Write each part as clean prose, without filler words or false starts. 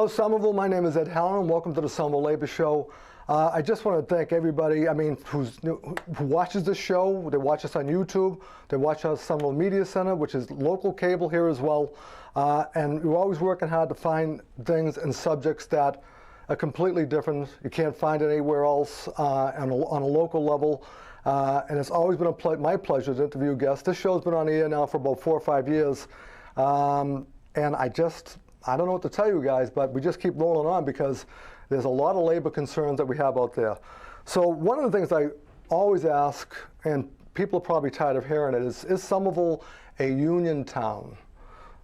Hello, Somerville. My name is Ed Halloran. Welcome to the Somerville Labor Show. I just want to thank everybody, who watches this show. They watch us on YouTube. They watch us Somerville Media Center, which is local cable here as well. And we're always working hard to find things and subjects that are completely different. You can't find it anywhere else on a local level. And it's always been my pleasure to interview guests. This show's been on the air now for about 4 or 5 years. And I don't know what to tell you guys, but we just keep rolling on because there's a lot of labor concerns that we have out there. So one of the things I always ask, and people are probably tired of hearing it, is Somerville a union town?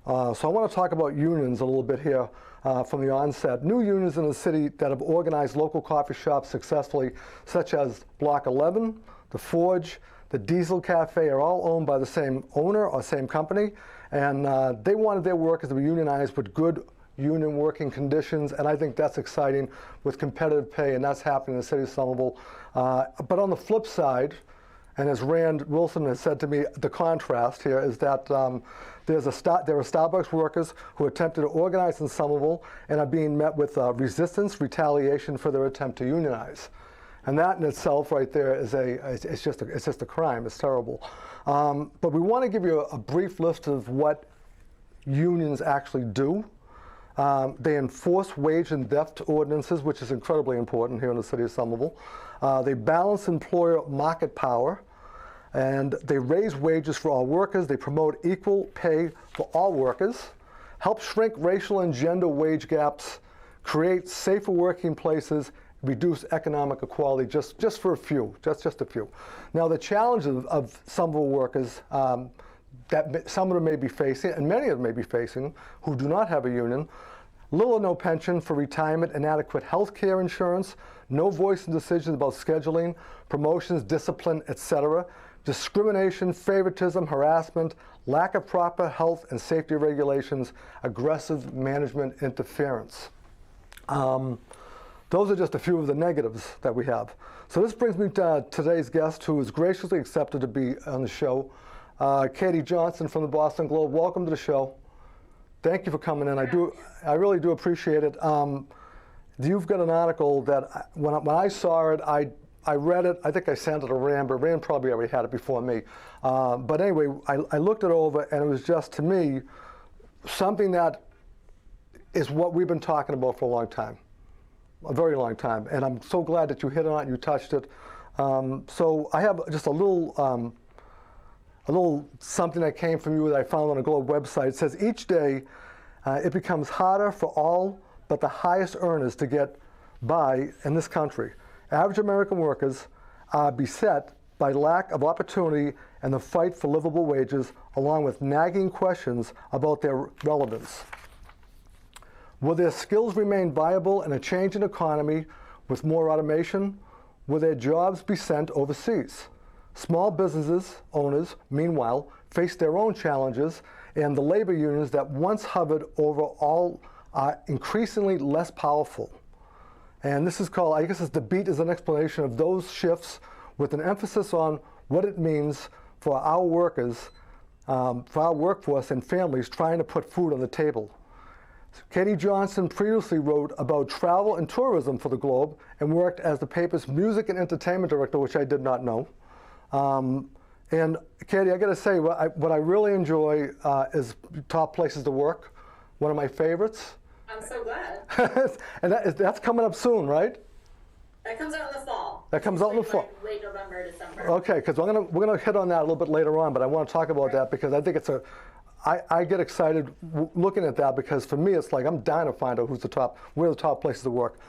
So I want to talk about unions a little bit here from the onset. New unions in the city that have organized local coffee shops successfully, such as Block 11, the Forge, the Diesel Cafe, are all owned by the same owner or same company. And they wanted their workers to be unionized with good union working conditions, and I think that's exciting with competitive pay, and that's happening in the city of Somerville. But on the flip side, and as Rand Wilson has said to me, the contrast here is that there are Starbucks workers who attempted to organize in Somerville and are being met with resistance, retaliation for their attempt to unionize. And that in itself right there is it's just a crime. It's terrible. But we want to give you a brief list of what unions actually do. They enforce wage and theft ordinances, which is incredibly important here in the city of Somerville. They balance employer market power, and they raise wages for all workers. They promote equal pay for all workers, help shrink racial and gender wage gaps, create safer working places, reduce economic equality, just for a few, just a few. Now, the challenges of Somerville workers that some of them may be facing, and many of them may be facing, who do not have a union: little or no pension for retirement, inadequate health care insurance, no voice in decisions about scheduling, promotions, discipline, etc., discrimination, favoritism, harassment, lack of proper health and safety regulations, aggressive management interference. Those are just a few of the negatives that we have. So this brings me to today's guest, who has graciously accepted to be on the show, Katie Johnston from the Boston Globe. Welcome to the show. Thank you for coming in. I really do appreciate it. You've got an article that when I saw it, I read it. I think I sent it to Rand, but Rand probably already had it before me. But anyway, I looked it over, and it was just, to me, something that is what we've been talking about for a long time. A very long time, and I'm so glad that you hit on it, you touched it. So I have just a little something that came from you that I found on a Globe website. It says, each day it becomes harder for all but the highest earners to get by in this country. Average American workers are beset by lack of opportunity and the fight for livable wages, along with nagging questions about their relevance. Will their skills remain viable in a changing economy with more automation? Will their jobs be sent overseas? Small businesses owners, meanwhile, face their own challenges, and the labor unions that once hovered over all are increasingly less powerful. And this is called, I guess the beat is an explanation of those shifts with an emphasis on what it means for our workers, for our workforce and families trying to put food on the table. Katie Johnston previously wrote about travel and tourism for the Globe and worked as the paper's music and entertainment director, which I did not know. And Katie, I got to say, what I really enjoy is Top Places to Work, one of my favorites. I'm so glad. And that's coming up soon, right? That comes out in the fall. That comes out in the fall. Late November, December. Okay, because we're gonna hit on that a little bit later on, but I want to talk about that because I think it's I get excited looking at that, because for me it's like I'm dying to find out where the top places to work.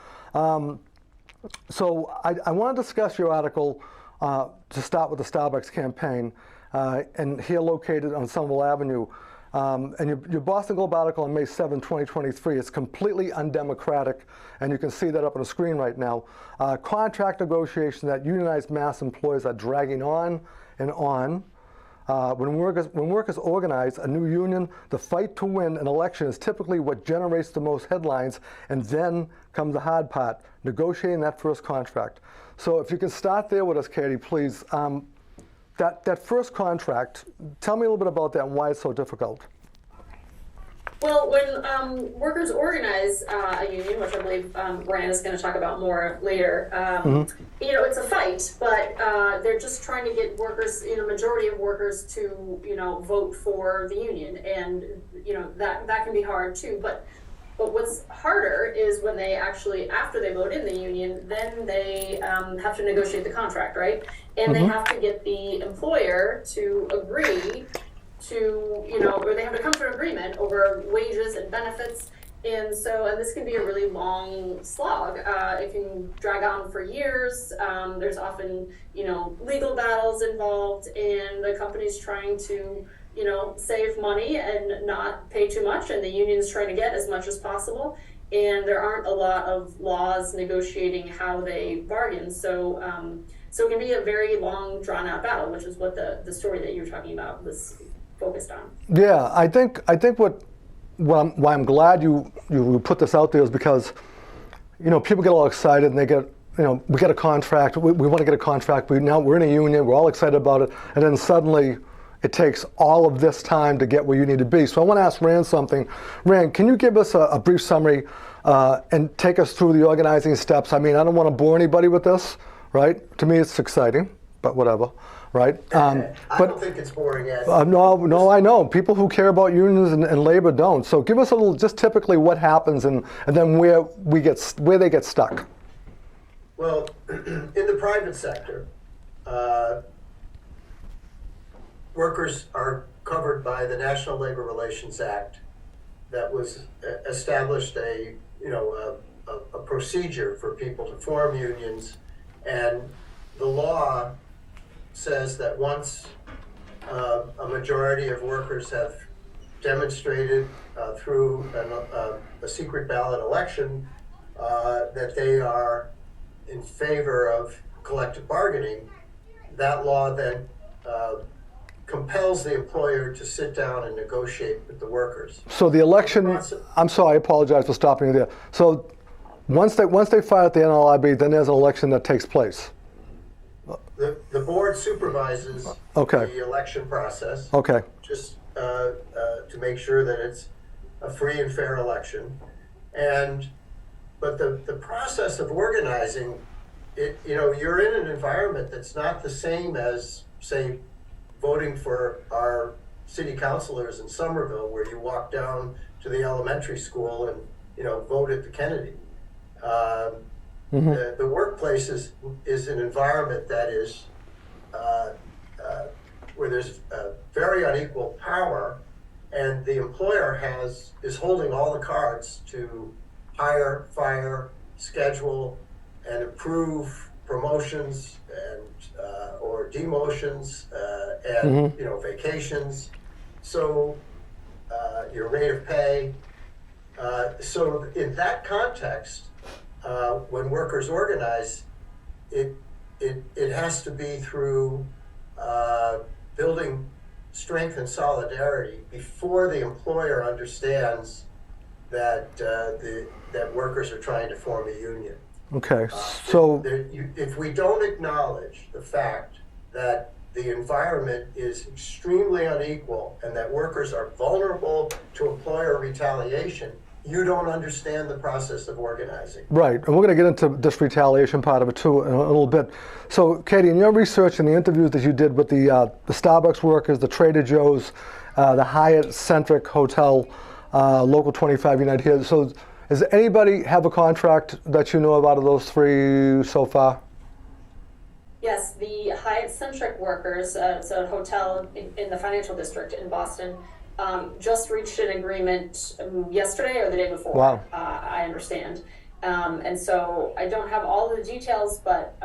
So I want to discuss your article to start with the Starbucks campaign, and here located on Somerville Avenue. And your Boston Globe article on May 7, 2023, it's completely undemocratic, and you can see that up on the screen right now. Contract negotiations that unionized mass employers are dragging on and on. When workers organize a new union, the fight to win an election is typically what generates the most headlines, and then comes the hard part, negotiating that first contract. So if you can start there with us, Katie, please. That first contract, tell me a little bit about that and why it's so difficult. Well, when workers organize a union, which I believe Rand is going to talk about more later, it's a fight, but they're just trying to get workers, majority of workers to, vote for the union, and that can be hard too. But what's harder is when they actually, after they vote in the union, then they have to negotiate the contract, right? And they have to get the employer to agree to, or they have to come to an agreement over wages and benefits. And this can be a really long slog. It can drag on for years. There's often, legal battles involved, and the company's trying to, save money and not pay too much, and the union's trying to get as much as possible. And there aren't a lot of laws negotiating how they bargain. So it can be a very long, drawn-out battle, which is what the story that you're talking about was focused on. Yeah, I think why I'm glad you put this out there is because, people get all excited and they get, we get a contract, we want to get a contract, now we're in a union, we're all excited about it, and then suddenly it takes all of this time to get where you need to be. So I want to ask Rand something. Rand, can you give us a brief summary and take us through the organizing steps? I mean, I don't want to bore anybody with this, right? To me, it's exciting, but whatever. Right? I don't think it's boring, Ed. No, I know. People who care about unions and labor don't. So give us a little, just typically what happens and then where they get stuck. Well, in the private sector, workers are covered by the National Labor Relations Act that was established a procedure for people to form unions, and the law says that once a majority of workers have demonstrated through a secret ballot election that they are in favor of collective bargaining, that law then compels the employer to sit down and negotiate with the workers. So the election, I'm sorry, I apologize for stopping you there. So once they file at the NLRB, then there's an election that takes place. The board supervises the election process. Okay. Just to make sure that it's a free and fair election. But the process of organizing, you're in an environment that's not the same as, say, voting for our city councilors in Somerville, where you walk down to the elementary school and, vote at the Kennedy. The workplace is an environment that is where there's very unequal power, and the employer is holding all the cards to hire, fire, schedule, and approve promotions and or demotions and vacations. So your rate of pay. So in that context, when workers organize, it has to be through building strength and solidarity before the employer understands that that workers are trying to form a union. Okay, so if we don't acknowledge the fact that the environment is extremely unequal and that workers are vulnerable to employer retaliation, you don't understand the process of organizing. Right, and we're going to get into this retaliation part of it too in a little bit. So, Katie, in your research and the interviews that you did with the Starbucks workers, the Trader Joe's, the Hyatt-centric hotel, Local 25 United here, so does anybody have a contract that you know of out of those three so far? Yes, the Hyatt-centric workers, it's a hotel in the financial district in Boston, just reached an agreement yesterday or the day before. Wow. I understand. And so I don't have all of the details, but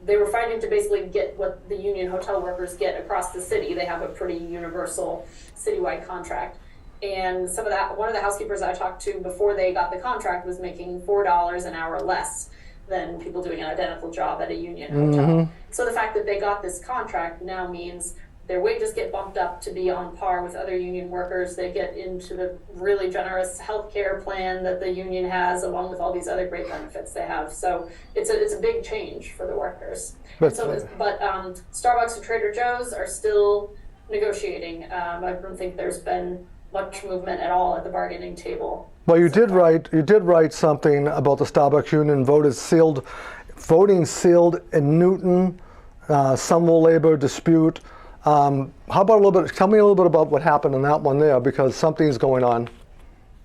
they were fighting to basically get what the union hotel workers get across the city. They have a pretty universal citywide contract. And one of the housekeepers I talked to before they got the contract was making $4 an hour less than people doing an identical job at a union hotel. So the fact that they got this contract now means their wages get bumped up to be on par with other union workers. They get into the really generous health care plan that the union has, along with all these other great benefits they have. So it's a big change for the workers. But Starbucks and Trader Joe's are still negotiating. I don't think there's been much movement at all at the bargaining table. Well, you did write something about the Starbucks union. Voting sealed in Newton, Somerville labor dispute. How about a little bit? Tell me a little bit about what happened in that one there, because something's going on.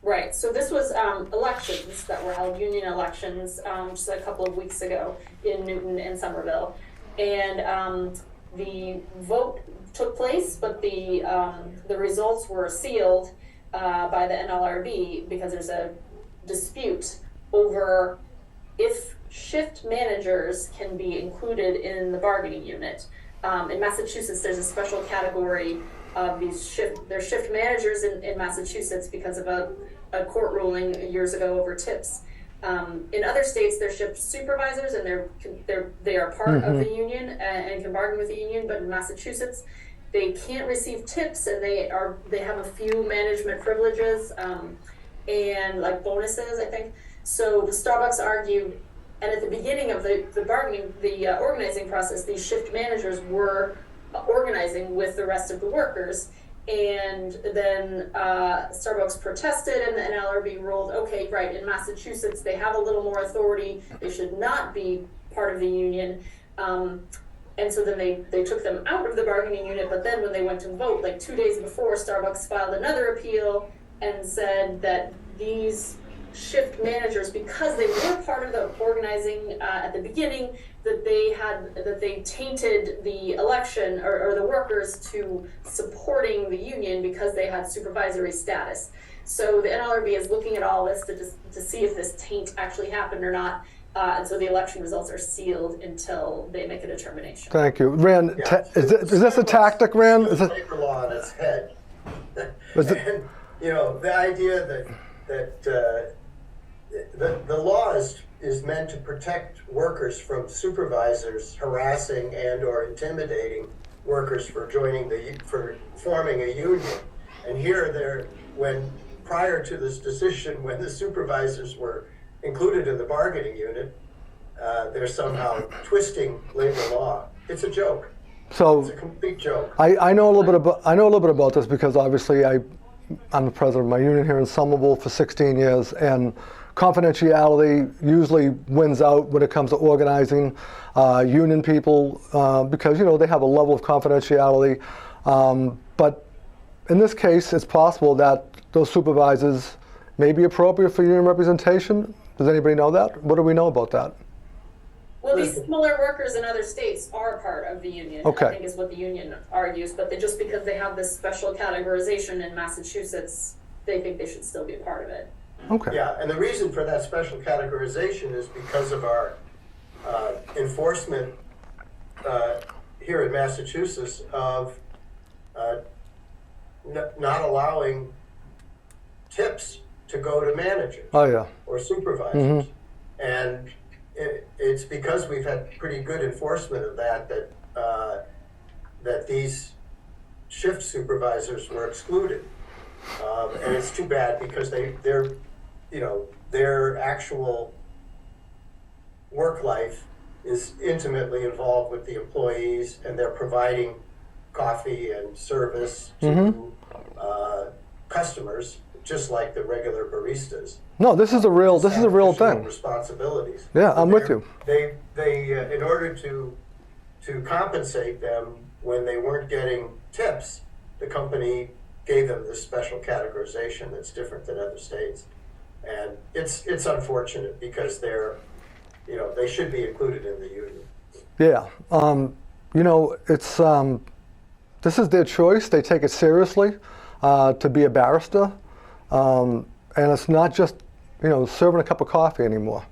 Right. So this was elections that were held, union elections, just a couple of weeks ago in Newton and Somerville, and the vote took place, but the results were sealed by the NLRB because there's a dispute over if shift managers can be included in the bargaining unit. In Massachusetts, there's a special category of these shift managers in Massachusetts because of a court ruling years ago over tips. In other states, they're shift supervisors, and they are part of the union and can bargain with the union. But in Massachusetts, they can't receive tips, and they have a few management privileges and like bonuses, I think. So the Starbucks argued, and at the beginning of the organizing process, these shift managers were organizing with the rest of the workers. And then Starbucks protested, and the NLRB ruled, okay, right, in Massachusetts, they have a little more authority. They should not be part of the union. And so then they took them out of the bargaining unit. But then when they went to vote, like 2 days before, Starbucks filed another appeal and said that these shift managers, because they were part of the organizing at the beginning, that they tainted the election or the workers to supporting the union because they had supervisory status. So the NLRB is looking at all this to see if this taint actually happened or not. And so the election results are sealed until they make a determination. Thank you. Rand, is this a tactic, Rand? Is it labor law on its head? And, the idea that the law is meant to protect workers from supervisors harassing and or intimidating workers for forming a union. And here prior to this decision, when the supervisors were included in the bargaining unit, they're somehow twisting labor law. It's a joke. So it's a complete joke. I know a little bit about this because obviously I'm the president of my union here in Somerville for 16 years, and confidentiality usually wins out when it comes to organizing union people because they have a level of confidentiality. But in this case, it's possible that those supervisors may be appropriate for union representation. Does anybody know that? What do we know about that? Well, these similar workers in other states are part of the union, okay. I think is what the union argues, but just because they have this special categorization in Massachusetts, they think they should still be a part of it. Okay. Yeah, and the reason for that special categorization is because of our enforcement here in Massachusetts of not allowing tips to go to managers or supervisors. And it's because we've had pretty good enforcement of that these shift supervisors were excluded. And it's too bad because their actual work life is intimately involved with the employees, and they're providing coffee and service to customers, just like the regular baristas. No, this is a real thing. Responsibilities. Yeah, I'm with you. They in order to compensate them when they weren't getting tips, the company gave them this special categorization that's different than other states, and it's unfortunate because they should be included in the union. Yeah, it's this is their choice. They take it seriously to be a barrister, and it's not just serving a cup of coffee anymore.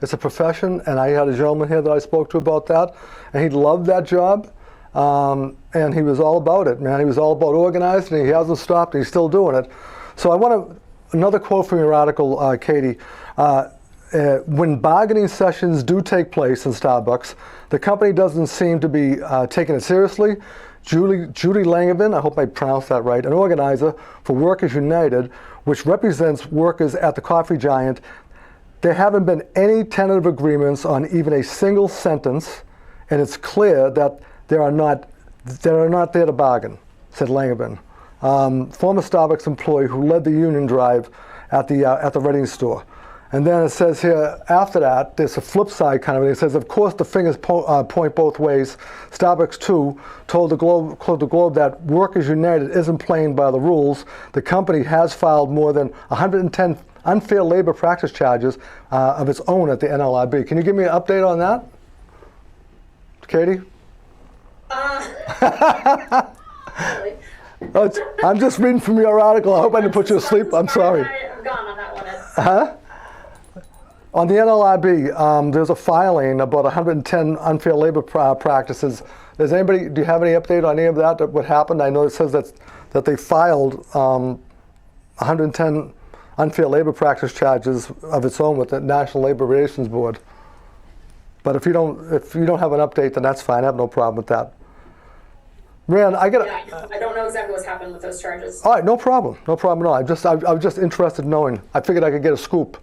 It's a profession, and I had a gentleman here that I spoke to about that, and he loved that job. And he was all about it, man. He was all about organizing, and he hasn't stopped, and he's still doing it. So I want another quote from your article, Katie. When bargaining sessions do take place in Starbucks, the company doesn't seem to be taking it seriously. Judy Langevin, I hope I pronounced that right, an organizer for Workers United, which represents workers at the coffee giant, there haven't been any tentative agreements on even a single sentence, and it's clear that they are not there to bargain, said Langevin. former Starbucks employee who led the union drive at the Reading store. And then it says here, after that, there's a flip side kind of thing. It says, of course, the fingers point both ways. Starbucks, too, told the Globe that Workers United isn't playing by the rules. The company has filed more than 110 unfair labor practice charges of its own at the NLRB. Can you give me an update on that, Katie? Really? I'm just reading from your article. I hope I didn't put you to sleep. I'm sorry. I'm gone on that one. Huh? On the NLRB, there's a filing about 110 unfair labor practices. Do you have any update on any of that what happened? I know it says that they filed 110 unfair labor practice charges of its own with the National Labor Relations Board. But if you don't have an update, then that's fine. I have no problem with that. Rand, I don't know exactly what's happened with those charges. All right, no problem at all. I was just interested in knowing. I figured I could get a scoop.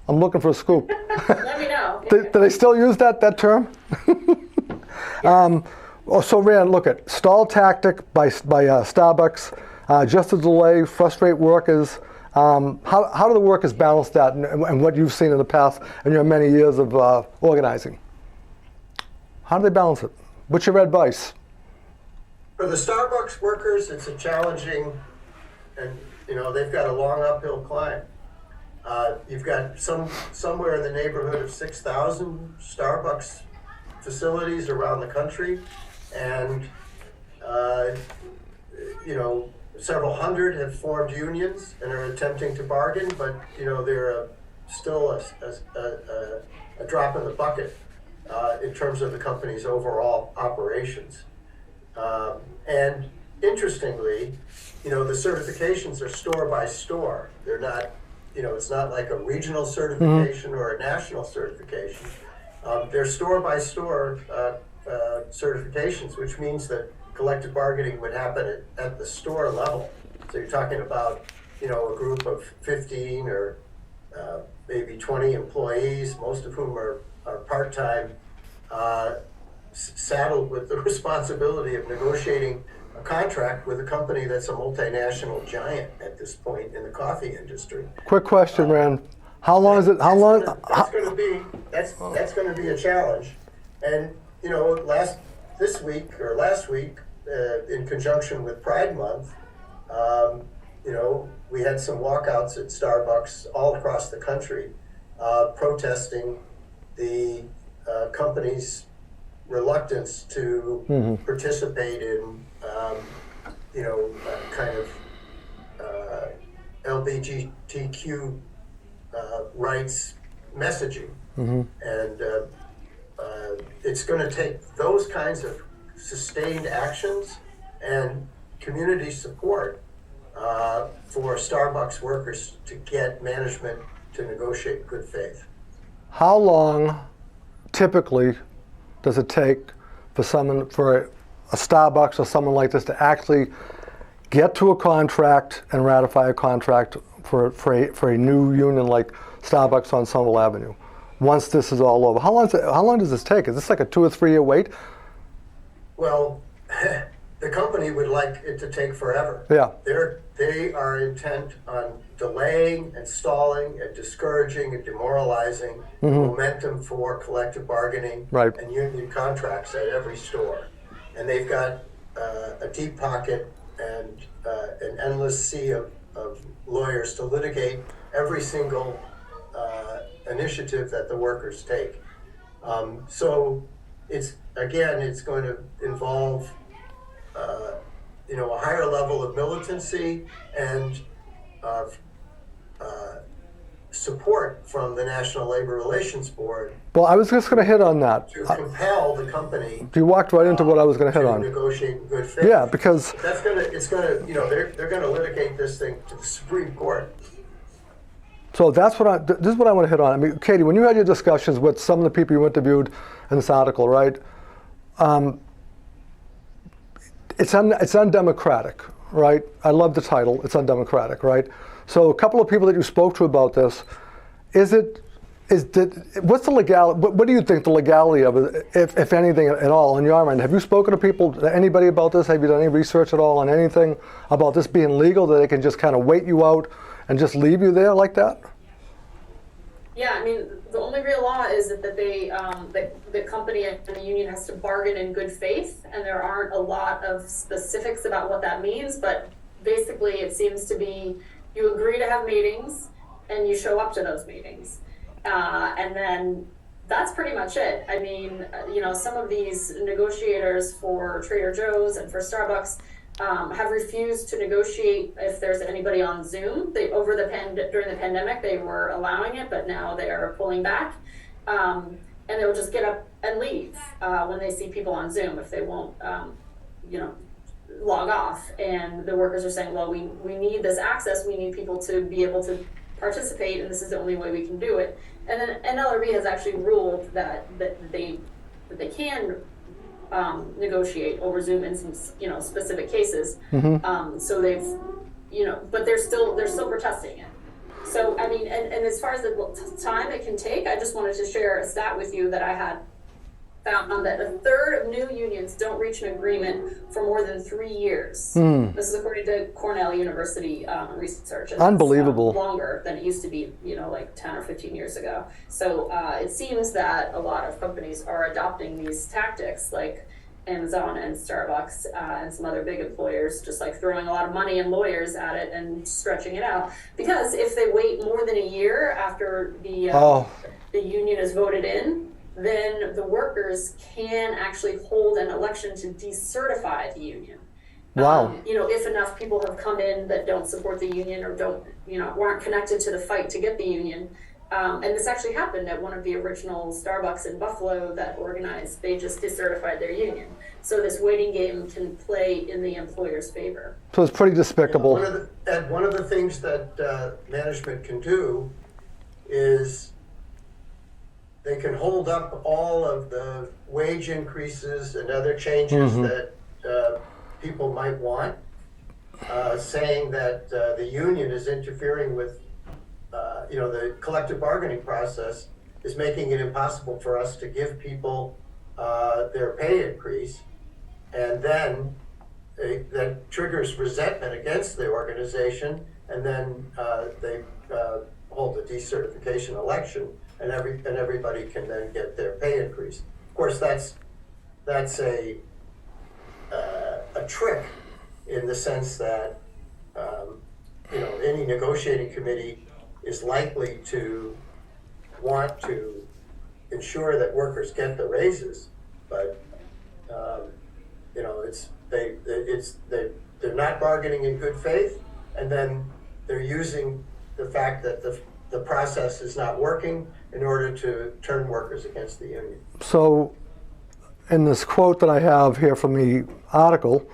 I'm looking for a scoop. Let me know. Do they still use that term? So Rand, look at stall tactic by Starbucks, just to delay, frustrate workers. How do the workers balance that and what you've seen in the past in your many years of organizing? How do they balance it? What's your advice? For the Starbucks workers, it's a challenging, and they've got a long uphill climb. You've got somewhere in the neighborhood of 6,000 Starbucks facilities around the country, and several hundred have formed unions and are attempting to bargain, but they're still a drop in the bucket in terms of the company's overall operations. And interestingly, the certifications are store by store. They're not, it's not like a regional certification or a national certification. They're store by store certifications, which means that collective bargaining would happen at the store level. So you're talking about, a group of 15 or maybe 20 employees, most of whom are part-time, saddled with the responsibility of negotiating a contract with a company that's a multinational giant at this point in the coffee industry. Quick question, Rand. How long is it? How long? That's going to be a challenge. And last week, in conjunction with Pride Month, we had some walkouts at Starbucks all across the country, protesting the company's reluctance to participate in, kind of LGBTQ rights messaging. And it's going to take those kinds of sustained actions and community support for Starbucks workers to get management to negotiate in good faith. How long typically does it take for a Starbucks or someone like this to actually get to a contract and ratify a contract for a new union like Starbucks on Somerville Avenue? Once this is all over, how long does this take? Is this like a 2 or 3 year wait? Well, the company would like it to take forever. Yeah. They are intent on delaying and stalling and discouraging and demoralizing momentum for collective bargaining and union contracts at every store. And they've got a deep pocket and an endless sea of lawyers to litigate every single initiative that the workers take. So it's going to involve a higher level of militancy and support from the National Labor Relations Board. Well, I was just going to hit on that. To compel the company. You walked right into what I was going to hit on. Negotiate in good faith. Yeah, because they're going to litigate this thing to the Supreme Court. So this is what I want to hit on. I mean, Katie, when you had your discussions with some of the people you interviewed in this article, right? It's undemocratic, right? I love the title. It's undemocratic, right? So a couple of people that you spoke to about this, is it what's the legality? What do you think the legality of it, if anything at all, in your mind? Have you spoken to people, anybody about this? Have you done any research at all on anything about this being legal, that they can just kind of wait you out and just leave you there like that? Yeah, I mean, the only real law is that the company and the union has to bargain in good faith, and there aren't a lot of specifics about what that means, but basically it seems to be you agree to have meetings and you show up to those meetings. And then that's pretty much it. I mean, some of these negotiators for Trader Joe's and for Starbucks have refused to negotiate if there's anybody on Zoom. During the pandemic, they were allowing it, but now they are pulling back. And they'll just get up and leave when they see people on Zoom if they won't, log off. And the workers are saying, well, we need this access. We need people to be able to participate, and this is the only way we can do it. And then NLRB has actually ruled that they can negotiate over Zoom in some specific cases. So they've but they're still protesting it. So I mean, and as far as the time it can take, I just wanted to share a stat with you that I had found that a third of new unions don't reach an agreement for more than 3 years. This is according to Cornell University research. And unbelievable. It's, longer than it used to be, like 10 or 15 years ago. So it seems that a lot of companies are adopting these tactics, like Amazon and Starbucks and some other big employers, just like throwing a lot of money and lawyers at it and stretching it out. Because if they wait more than a year after the union is voted in, then the workers can actually hold an election to decertify the union. Wow. If enough people have come in that don't support the union or weren't connected to the fight to get the union. And this actually happened at one of the original Starbucks in Buffalo that organized, they just decertified their union. So this waiting game can play in the employer's favor. So it's pretty despicable. One of the things that management can do is they can hold up all of the wage increases and other changes that people might want, saying that the union is interfering with, the collective bargaining process is making it impossible for us to give people their pay increase, and then that triggers resentment against the organization, and then they hold a decertification election. And everybody can then get their pay increase. Of course, that's a trick in the sense that any negotiating committee is likely to want to ensure that workers get the raises, but they're not bargaining in good faith, and then they're using the fact that the process is not working in order to turn workers against the union. So in this quote that I have here from the article,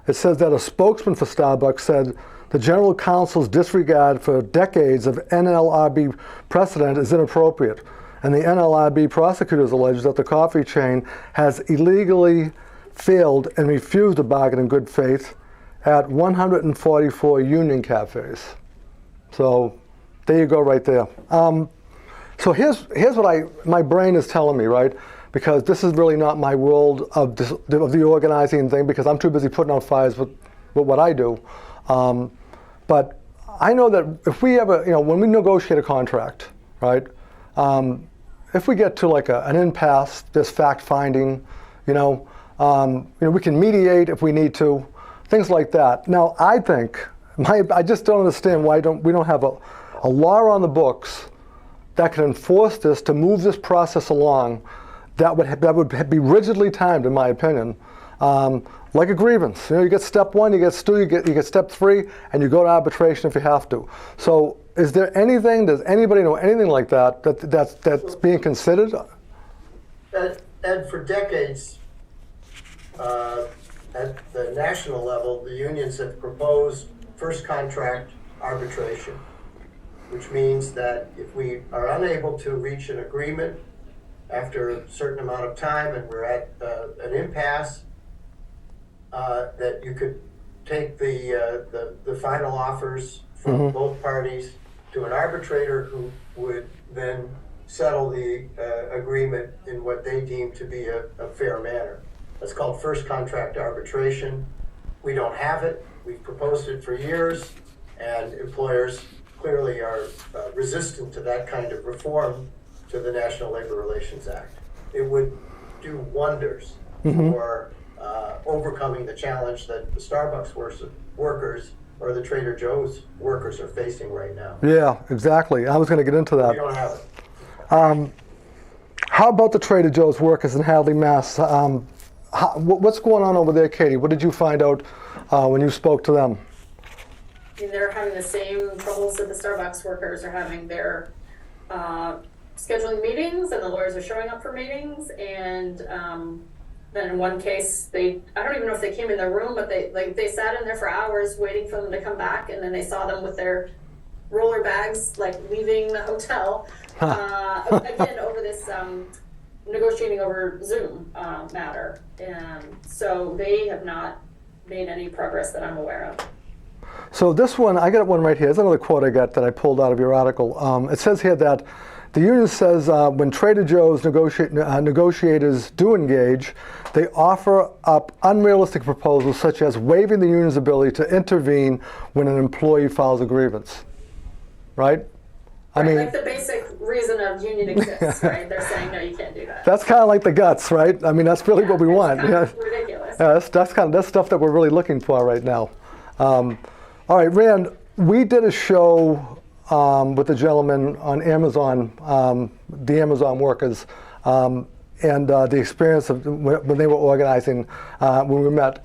it says that a spokesman for Starbucks said the General Counsel's disregard for decades of NLRB precedent is inappropriate, and the NLRB prosecutors allege that the coffee chain has illegally failed and refused to bargain in good faith at 144 union cafes. So there you go right there. So here's what my brain is telling me, right? Because this is really not my world of the organizing thing, because I'm too busy putting out fires with what I do. But I know that if we ever, when we negotiate a contract, right? If we get to like an impasse, there's fact finding, we can mediate if we need to, things like that. Now I think I just don't understand why we don't have a law on the books that can enforce this to move this process along that would be rigidly timed, in my opinion, like a grievance. You get step 1, you get 2, you get step 3, and you go to arbitration if you have to. So is there anything, does anybody know anything like that's being considered? And for decades, at the national level, the unions have proposed first contract arbitration, which means that if we are unable to reach an agreement after a certain amount of time and we're at an impasse, that you could take the final offers from both parties to an arbitrator who would then settle the agreement in what they deem to be a fair manner. That's called first contract arbitration. We don't have it. We've proposed it for years, and employers clearly are resistant to that kind of reform to the National Labor Relations Act. It would do wonders for overcoming the challenge that the Starbucks workers or the Trader Joe's workers are facing right now. Yeah, exactly. I was going to get into that. We don't have it. How about the Trader Joe's workers in Hadley, Mass? What's going on over there, Katie? What did you find out when you spoke to them? They're having the same troubles that the Starbucks workers are having. They're scheduling meetings, and the lawyers are showing up for meetings. And then in one case, I don't even know if they came in their room, but they sat in there for hours waiting for them to come back, and then they saw them with their roller bags, leaving the hotel. Again, over this negotiating over Zoom matter. And so they have not made any progress that I'm aware of. So this one, I got one right here. There's another quote I got that I pulled out of your article. It says here that the union says when Trader Joe's negotiators do engage, they offer up unrealistic proposals such as waiving the union's ability to intervene when an employee files a grievance. Right? I mean, the basic reason a union exists, right? They're saying, no, you can't do that. That's kind of like the guts, right? I mean, that's really what we want. Kind of ridiculous. Yeah, that's stuff that we're really looking for right now. All right, Rand, we did a show with the gentleman on Amazon, the Amazon workers, and the experience of when they were organizing, when we met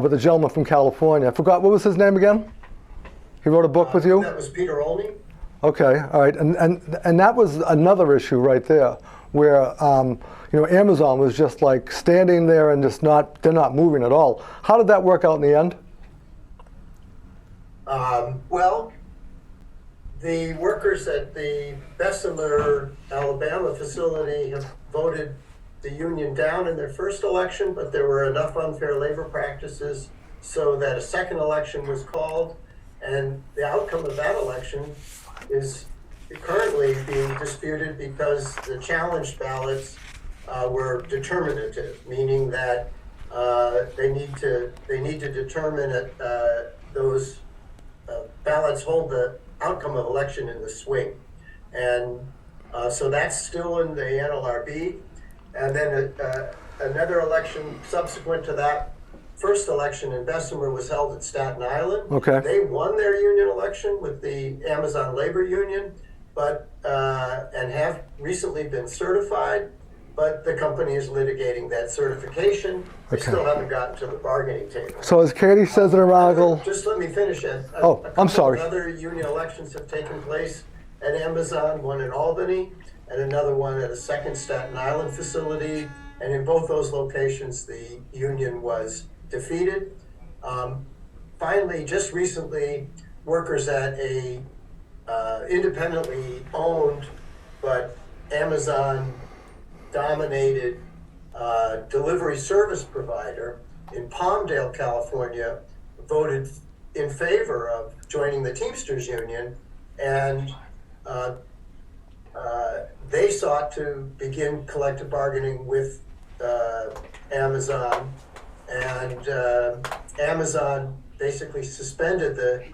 with a gentleman from California. I forgot, what was his name again? He wrote a book with you? That was Peter Olney. Okay, all right, and that was another issue right there, where Amazon was just like standing there and they're not moving at all. How did that work out in the end? Well, the workers at the Bessemer, Alabama facility have voted the union down in their first election, but there were enough unfair labor practices so that a second election was called, and the outcome of that election is currently being disputed because the challenged ballots were determinative, meaning that they need to determine that those ballots hold the outcome of election in the swing, and so that's still in the NLRB, and then another election subsequent to that first election in Bessemer was held at Staten Island. Okay. They won their union election with the Amazon Labor Union, but and have recently been certified, but the company is litigating that certification. They still haven't gotten to the bargaining table. So as Katie says in her article... Just let me finish it. I'm sorry. Other union elections have taken place at Amazon, one in Albany, and another one at a second Staten Island facility. And in both those locations, the union was defeated. Finally, just recently, workers at a independently owned but Amazon-dominated delivery service provider in Palmdale, California, voted in favor of joining the Teamsters Union, and they sought to begin collective bargaining with Amazon, and Amazon basically suspended the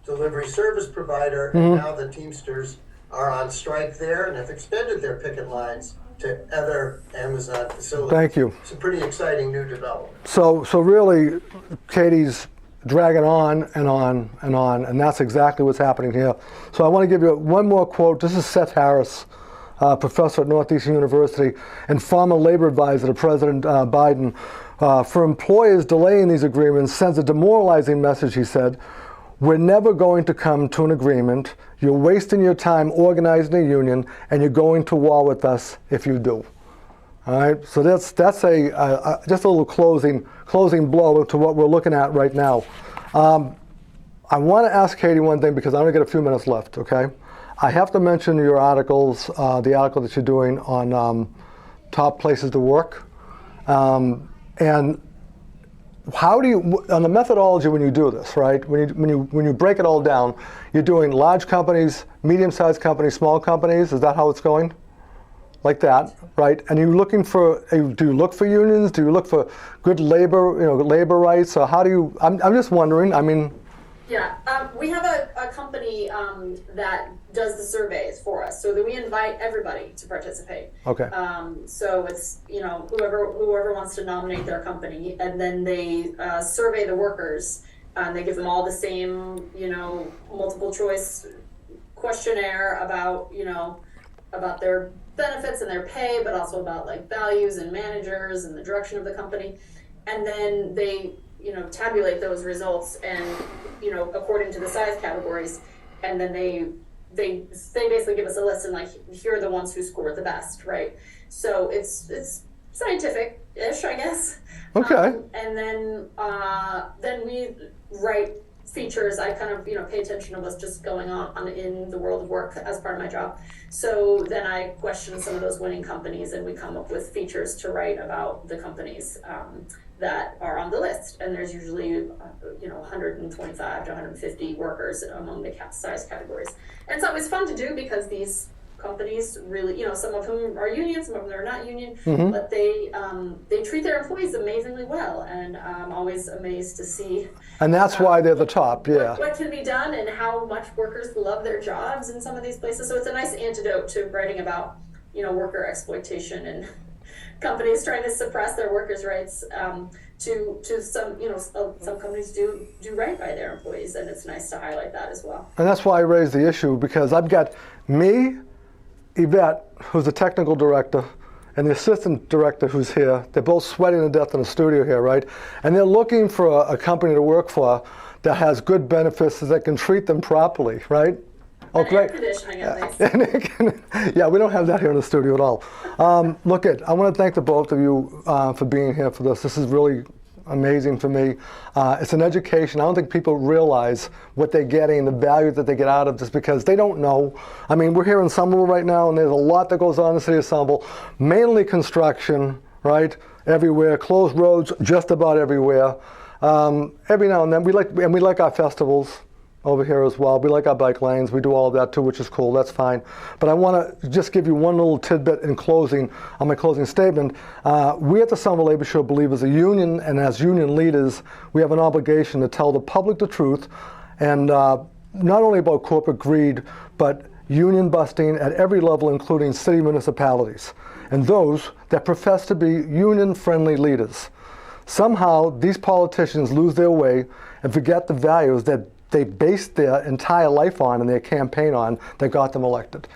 delivery service provider, and now the Teamsters are on strike there and have extended their picket lines to other Amazon facilities. Thank you. It's a pretty exciting new development. So really, Katie's dragging on and on and on, and that's exactly what's happening here. So I want to give you one more quote. This is Seth Harris, professor at Northeastern University and former labor advisor to President Biden. For employers, delaying these agreements sends a demoralizing message, he said. We're never going to come to an agreement. You're wasting your time organizing a union, and you're going to war with us if you do. All right, so that's just a little closing blow to what we're looking at right now. I want to ask Katie one thing because I only got a few minutes left. Okay, I have to mention your articles, the article that you're doing on top places to work, and how do you, on the methodology when you do this, right? When you break it all down, you're doing large companies, medium-sized companies, small companies. Is that how it's going? Like that, right? And you're looking for, do you look for unions? Do you look for good labor, labor rights? Or how do you? I'm just wondering. I mean. Yeah, we have a company that does the surveys for us, so that we invite everybody to participate. Okay. So it's whoever wants to nominate their company, and then they survey the workers. They give them all the same multiple choice questionnaire about about their benefits and their pay, but also about like values and managers and the direction of the company, and then they tabulate those results and according to the size categories, and then they basically give us a list and like, here are the ones who scored the best, right? So it's scientific-ish, I guess. Okay. And then we write features. I kind of pay attention to what's just going on in the world of work as part of my job. So then I question some of those winning companies, and we come up with features to write about the companies that are on the list. And there's usually 125 to 150 workers among the size categories. And it's always fun to do because these companies really, some of whom are union, some of them are not union, Mm-hmm. but they treat their employees amazingly well, and I'm always amazed to see. And that's why they're the top, yeah. What can be done and how much workers love their jobs in some of these places. So it's a nice antidote to writing about, worker exploitation and companies trying to suppress their workers' rights. To some, some companies do right by their employees, and it's nice to highlight that as well. And that's why I raised the issue, because I've got me, Yvette, who's the technical director, and the assistant director who's here. They're both sweating to death in the studio here, right? And they're looking for a company to work for that has good benefits, that can treat them properly, right? Oh, great. Air conditioning at least. Yeah, we don't have that here in the studio at all. I want to thank the both of you for being here for this. This is really amazing for me. It's an education. I don't think people realize what they're getting, the value that they get out of this, because they don't know. I mean, we're here in Somerville right now, and there's a lot that goes on in the city of Somerville, mainly right? Everywhere, closed roads just about everywhere. Every now and then, we like our festivals over here as well. We like our bike lanes. We do all of that too, which is cool. That's fine. But I want to just give you one little tidbit in closing, on my closing statement. We at the Somerville Labor Show believe as a union and as union leaders, we have an obligation to tell the public the truth, and not only about corporate greed, but union busting at every level, including city municipalities, and those that profess to be union-friendly leaders. Somehow, these politicians lose their way and forget the values that they based their entire life on and their campaign on that got them elected.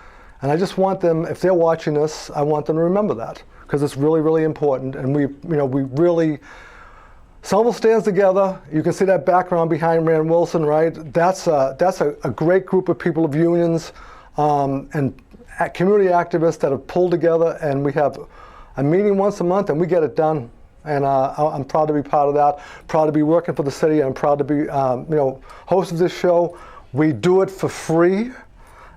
And I just want them, if they're watching this, I want them to remember that, because it's really, really important. And we really, Somerville stands together. You can see that background behind Rand Wilson, right? That's a great group of people, of unions and community activists that have pulled together, and we have a meeting once a month and we get it done. And I'm proud to be part of that, proud to be working for the city, and I'm proud to be host of this show. We do it for free,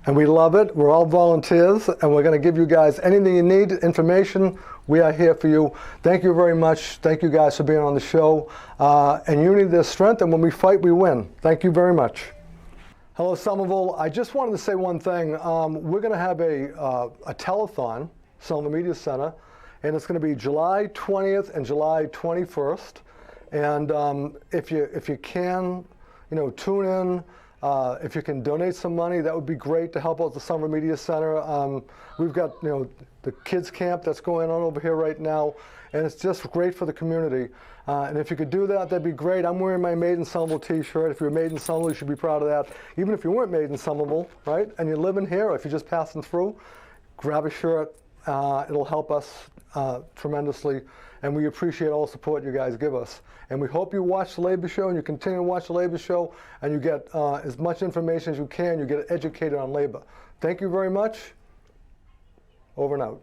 and we love it. We're all volunteers, and we're going to give you guys anything you need, information. We are here for you. Thank you very much. Thank you guys for being on the show. And unity, there's strength, and when we fight, we win. Thank you very much. Hello, Somerville. I just wanted to say one thing. We're going to have a telethon, Somerville Media Center, and it's going to be July 20th and July 21st. And if you can, tune in. If you can donate some money, that would be great to help out the Somerville Media Center. We've got the kids camp that's going on over here right now, and it's just great for the community. And if you could do that, that'd be great. I'm wearing my Made in Somerville t-shirt. If you're made in Somerville, you should be proud of that. Even if you weren't made in Somerville, right, and you're living here, or if you're just passing through, grab a shirt. It'll help us tremendously, and we appreciate all the support you guys give us. And we hope you watch the Labor Show, and you continue to watch the Labor Show, and you get as much information as you can. You get educated on labor. Thank you very much. Over and out.